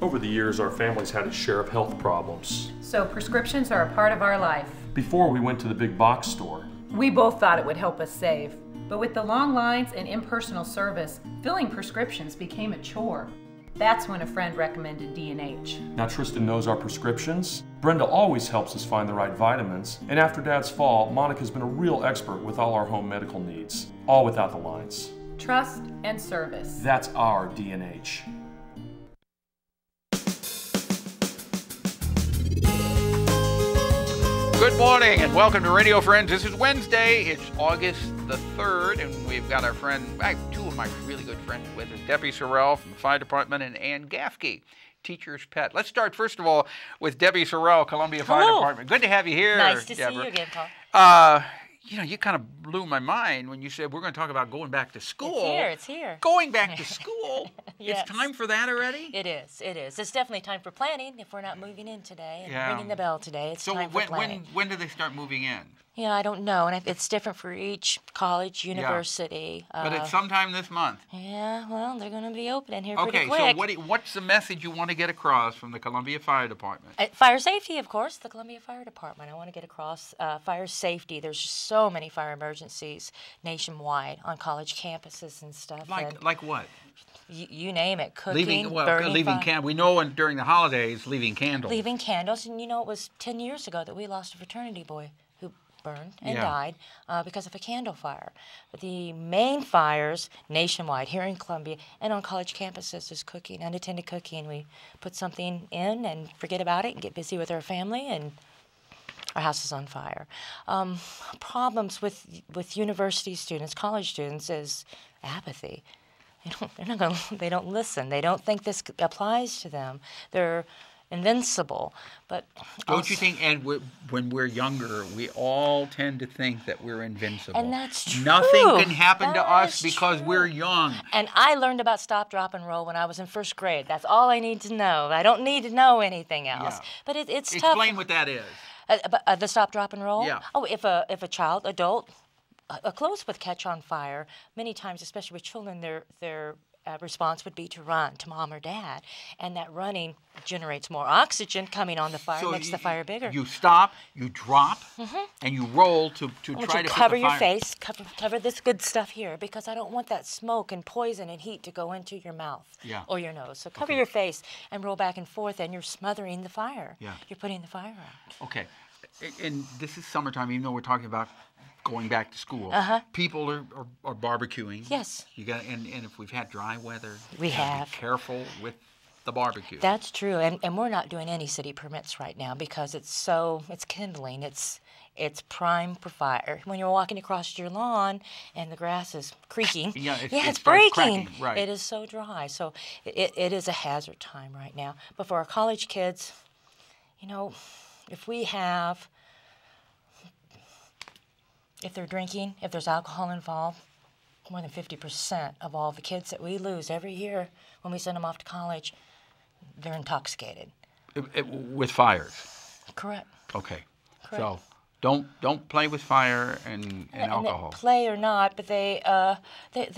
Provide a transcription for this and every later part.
Over the years, our family's had its share of health problems. So prescriptions are a part of our life. Before we went to the big box store. We both thought it would help us save. But with the long lines and impersonal service, filling prescriptions became a chore. That's when a friend recommended D&H. Now Tristan knows our prescriptions. Brenda always helps us find the right vitamins. And after Dad's fall, Monica's been a real expert with all our home medical needs. All without the lines. Trust and service. That's our D&H. Good morning and welcome to Radio Friends. This is Wednesday. It's August the 3rd, and we've got our friend, two of my really good friends with us, Debbie Sorrell from the Fire Department and Ann Gafke, Teacher's Pet. Let's start, first of all, with Debbie Sorrell, Columbia Fire Department. Good to have you here, Nice to Deborah. see you again, Paul. You know, you kind of blew my mind when you said we're going to talk about going back to school. It's here. Going back to school? Yes. It's time for that already? It is. It's definitely time for planning. If we're not moving in today and ringing the bell today, it's so time for planning. when do they start moving in? Yeah, I don't know, and it's different for each college, university. But it's sometime this month. Yeah, well, they're going to be opening here pretty Okay, quick. so what's the message you want to get across from the Columbia Fire Department? Fire safety, of course, the Columbia Fire Department. I want to get across fire safety. There's just so many fire emergencies nationwide on college campuses and stuff. Like what? You name it, cooking, burning leaving candles. We know during the holidays, leaving candles. Leaving candles, and you know, it was 10 years ago that we lost a fraternity boy who burned and died because of a candle fire. But the main fires nationwide here in Columbia and on college campuses is cooking, unattended cooking. We put something in and forget about it and get busy with our family, and our house is on fire. Problems with university students, college students, is apathy. They don't listen. They don't think this applies to them. They're invincible. But don't you think, and when we're younger, we all tend to think that we're invincible. And that's true. Nothing can happen to us because we're young. And I learned about stop, drop, and roll when I was in first grade. That's all I need to know. I don't need to know anything else. Yeah. But it's tough. Explain what that is. The stop, drop, and roll? Yeah. Oh, if a child, adult, close with catch on fire, many times, especially with children, their response would be to run to mom or dad, and that running generates more oxygen coming on the fire, so makes the fire bigger. You stop, you drop, and you roll to try to cover put the your fire. face, cover this good stuff here, because I don't want that smoke and poison and heat to go into your mouth or your nose. So cover your face and roll back and forth, and you're smothering the fire. Yeah. You're putting the fire out. Okay, and this is summertime, even though we're talking about going back to school. People are barbecuing. Yes. You got and if we've had dry weather, we have. Be careful with the barbecue. That's true, and we're not doing any city permits right now because it's kindling. It's prime for fire. When you're walking across your lawn and the grass is creaking, it's breaking. Cracking, right. It is so dry. So it is a hazard time right now. But for our college kids, you know, if they're drinking, if there's alcohol involved, more than 50% of all the kids that we lose every year when we send them off to college, they're intoxicated. With fires? Correct. Okay. Correct. So don't play with fire and alcohol. Play or not, but their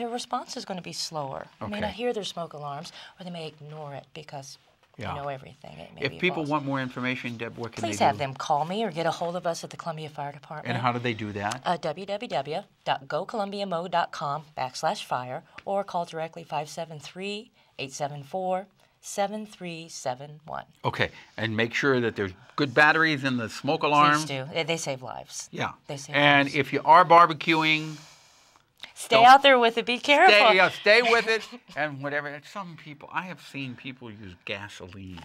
response is going to be slower. Okay. They may not hear their smoke alarms, or they may ignore it because they know everything. If people want more information, Deb, what can they do? Please have them call me or get a hold of us at the Columbia Fire Department. And how do they do that? www.gocolumbiamo.com/fire, or call directly 573-874-7371. Okay, and make sure that there's good batteries in the smoke alarm. Please do. They save lives. Yeah. They save and lives. if you are barbecuing, stay out there with it. Be careful. Stay with it, and whatever. I have seen people use gasoline,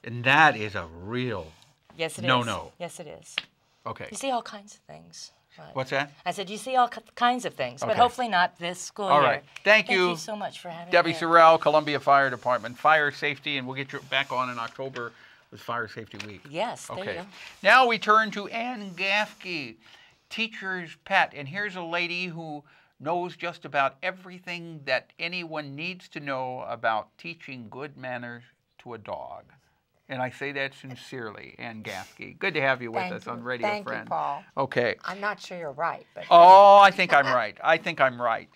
and that is a real no. Yes, it is. Okay. You see all kinds of things. What's that? I said you see all kinds of things, but Okay. hopefully not this school year. All right. Thank you. Thank you so much for having me. Debbie Sorrell, Columbia Fire Department, Fire Safety, and we'll get you back on in October with Fire Safety Week. Yes, there you Okay. go. Now we turn to Ann Gafke, Teacher's Pet, and here's a lady who knows just about everything that anyone needs to know about teaching good manners to a dog. And I say that sincerely, Ann Gafke. Good to have you with us on Radio Friends. Thank you, Paul. Okay. I'm not sure you're right, but Oh, I think I'm right. I think I'm right.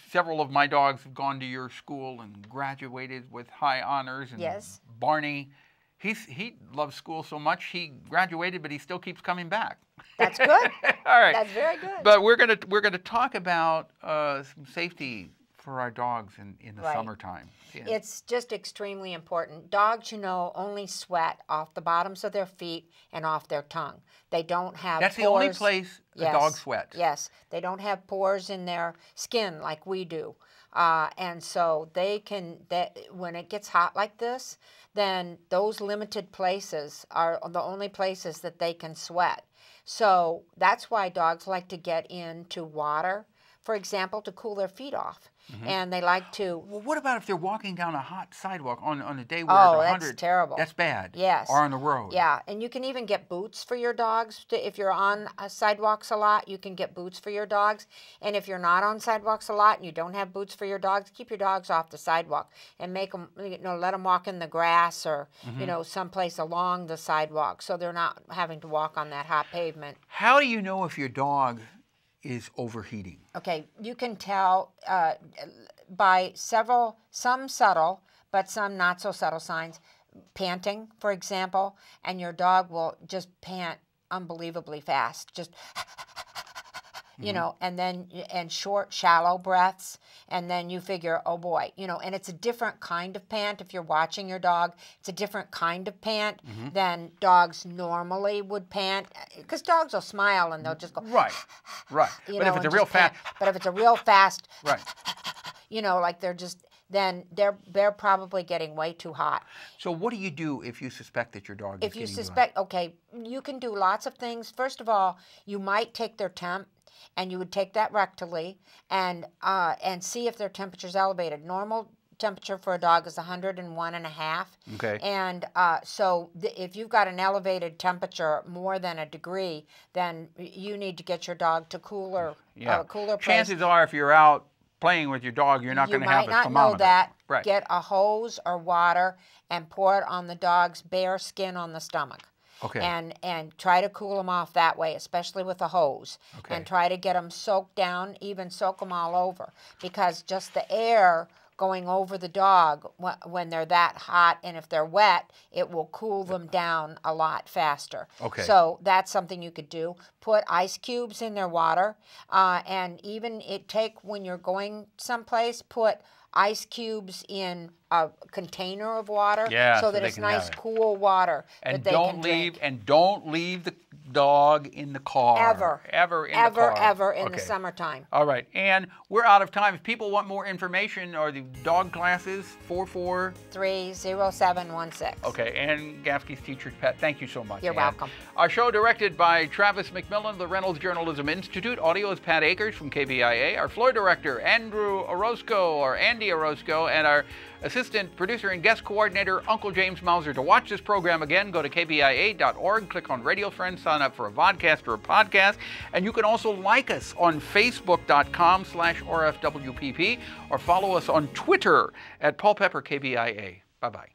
several of my dogs have gone to your school and graduated with high honors. And Yes. Barney, he loves school so much he graduated, but he still keeps coming back. That's good. All right. That's very good. But we're gonna talk about some safety for our dogs in the Right. summertime. Yeah. It's just extremely important. Dogs, only sweat off the bottoms of their feet and off their tongue. They don't have That's pores. the only place a dog sweats. Yes. They don't have pores in their skin like we do. And so when it gets hot like this, then those limited places are the only places that they can sweat. So that's why dogs like to get into water, for example, to cool their feet off. And they like to... Well, what about if they're walking down a hot sidewalk on a day where Oh, it's that's 100? terrible. That's bad. Yes. Or on the road. Yeah, and you can even get boots for your dogs. If you're on sidewalks a lot, you can get boots for your dogs. And if you're not on sidewalks a lot and you don't have boots for your dogs, keep your dogs off the sidewalk and make them, let them walk in the grass or, someplace along the sidewalk so they're not having to walk on that hot pavement. How do you know if your dog is overheating? Okay, you can tell by some subtle, but some not so subtle signs. Panting, for example, and your dog will just pant unbelievably fast, just and short, shallow breaths, and then you figure, oh boy, and it's a different kind of pant. If you're watching your dog, it's a different kind of pant than dogs normally would pant, because dogs will smile and they'll just go, right. But if it's a real fast, but if it's a real fast, right, like then they're probably getting way too hot. So what do you do if you suspect that your dog is If you getting suspect, okay, you can do lots of things. First of all, you might take their temp, and you would take that rectally and see if their temperature's elevated. Normal temperature for a dog is 101.5. Okay. And so if you've got an elevated temperature more than a degree, then you need to get your dog to cooler place. Chances are, if you're out playing with your dog, you're not going to have a You might not thermometer. know that. Right. Get a hose or water and pour it on the dog's bare skin on the stomach. Okay. And try to cool them off that way, especially with a hose. Okay. And try to get them soaked down, even soak them all over, because just the air going over the dog when they're that hot, and if they're wet, it will cool them down a lot faster. Okay. So that's something you could do. Put ice cubes in their water, and even when you're going someplace, put ice cubes in a container of water, so that they it's can have nice, it. cool water And that they can drink. don't leave the dog in the car. Ever in the car. Ever in the summertime. All right, and we're out of time. If people want more information or the dog classes, 4430716. Okay, and Gafke's Teacher's Pet. Thank you so much. You're Ann. welcome. Our show directed by Travis McMillan, the Reynolds Journalism Institute. Audio is Pat Akers from KBIA. Our floor director, Andy Orozco, and our assistant producer and guest coordinator, Uncle James Mauser. To watch this program again, go to kbia.org, click on Radio Friends, sign up for a vodcast or a podcast, and you can also like us on facebook.com/RFWPP or follow us on Twitter at Paul Pepper KBIA. Bye-bye.